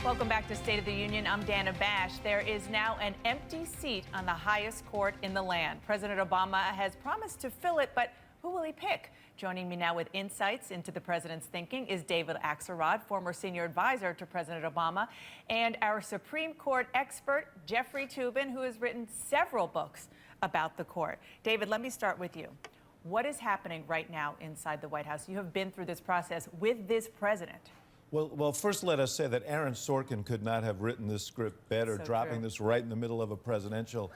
Welcome back to State of the Union. I'm Dana Bash. There is now an empty seat on the highest court in the land. President Obama has promised to fill it, but who will he pick? Joining me now with insights into the president's thinking is David Axelrod, former senior advisor to President Obama, and our Supreme Court expert, Jeffrey Toobin, who has written several books about the court. David, let me start with you. What is happening right now inside the White House? You have been through this process with this president. Well, first let us say that Aaron Sorkin could not have written this script better, dropping this right in the middle of a presidential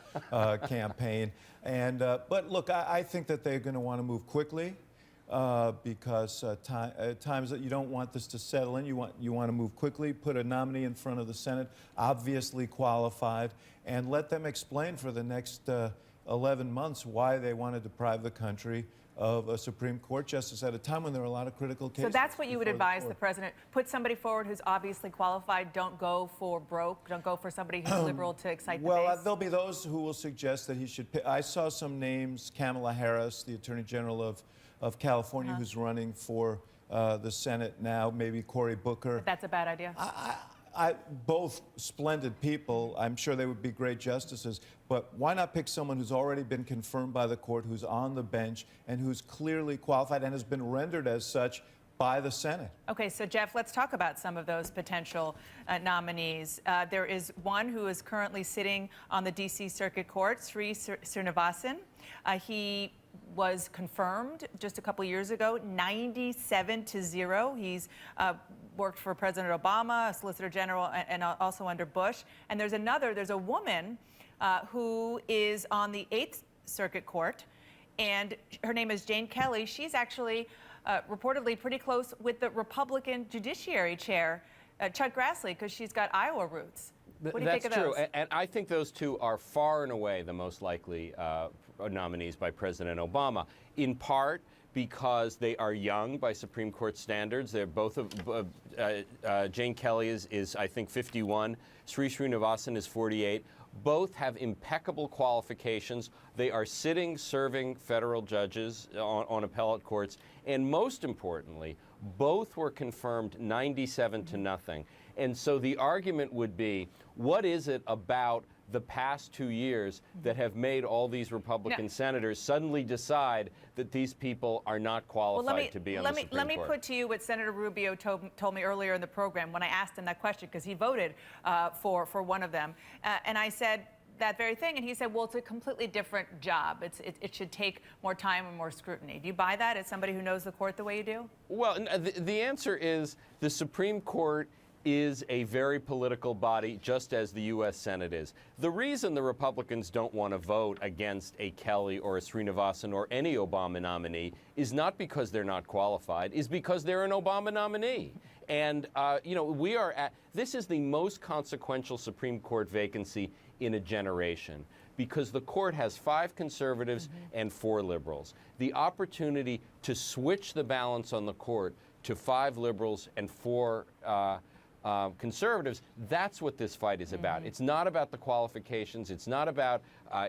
campaign. But look, I think that they're going to want to move quickly because times that you don't want this to settle in. You want to move quickly, put a nominee in front of the Senate, obviously qualified, and let them explain for the next 11 months why they want to deprive the country of a Supreme Court justice at a time when there are a lot of critical cases. So that's what you would advise the president. Put somebody forward who's obviously qualified. Don't go for broke. Don't go for somebody who's liberal to excite the base. Well, there'll be those who will suggest that he should pick. I saw some names, Kamala Harris, the Attorney General of California, who's running for the Senate now, maybe Cory Booker. But that's a bad idea. Both splendid people. I'm sure they would be great justices. But why not pick someone who's already been confirmed by the court, who's on the bench, and who's clearly qualified and has been rendered as such by the Senate? Okay, so Jeff, let's talk about some of those potential nominees. There is one who is currently sitting on the D.C. Circuit Court, Sri Srinivasan. He was confirmed just a couple years ago, 97-0. He's worked for President Obama, a Solicitor General, and also under Bush. And there's a woman who is on the 8th Circuit Court, and her name is Jane Kelly. She's actually reportedly pretty close with the Republican Judiciary Chair, Chuck Grassley, because she's got Iowa roots. What do you think of those? That's true, and I think those two are far and away the most likely nominees by President Obama, in part because they are young by Supreme Court standards. They're both Jane Kelly is I think 51, Sri Srinivasan is 48. Both have impeccable qualifications. They are sitting, serving federal judges on appellate courts, and most importantly, both were confirmed 97-0. And so the argument would be, what is it about the past 2 years that have made all these Republican senators suddenly decide that these people are not qualified to be on the Supreme Court? Let me put to you what Senator Rubio told me earlier in the program when I asked him that question, because he voted for one of them. And I said that very thing, and he said, well, it's a completely different job. It should take more time and more scrutiny. Do you buy that as somebody who knows the court the way you do? Well, the answer is the Supreme Court is a very political body, just as the U.S. Senate is. The reason the Republicans don't want to vote against a Kelly or a Srinivasan or any Obama nominee is not because they're not qualified, is because they're an Obama nominee. And, you know, this is the most consequential Supreme Court vacancy in a generation, because the court has 5 conservatives and 4 liberals. The opportunity to switch the balance on the court to 5 liberals and 4 conservatives, that's what this fight is about. It's not about the qualifications. It's not about,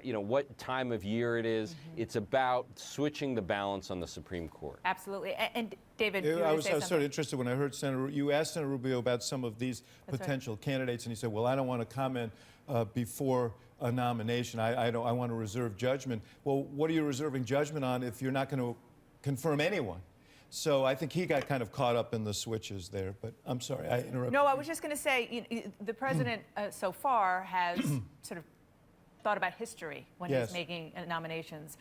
you know, what time of year it is. It's about switching the balance on the Supreme Court. Absolutely. And David, I was sort of interested when I heard you asked Senator Rubio about some of these potential candidates, and he said, well, I don't want to comment before a nomination. I want to reserve judgment. Well, what are you reserving judgment on if you're not going to confirm anyone? So I think he got kind of caught up in the switches there, but I'm sorry, I interrupted. No, I was just going to say, the president so far has sort of thought about history when he's making nominations,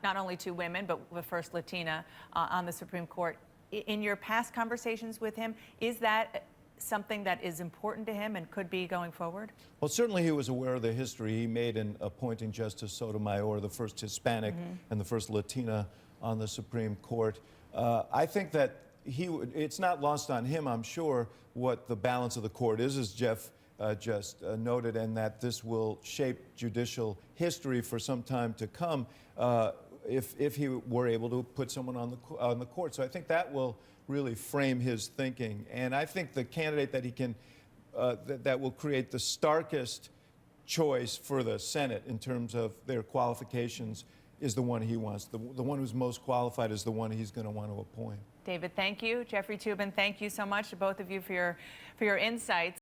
not only to women, but the first Latina on the Supreme Court. In your past conversations with him, is that something that is important to him and could be going forward? Well, certainly he was aware of the history he made in appointing Justice Sotomayor, the first Hispanic and the first Latina on the Supreme Court. I think that it's not lost on him, I'm sure, what the balance of the court is, as Jeff just noted, and that this will shape judicial history for some time to come if he were able to put someone on the court. So I think that will really frame his thinking. And I think the candidate that he can, that will create the starkest choice for the Senate in terms of their qualifications is the one he wants. The one who's most qualified is the one he's going to want to appoint. David, thank you. Jeffrey Toobin, thank you so much to both of you for your insights.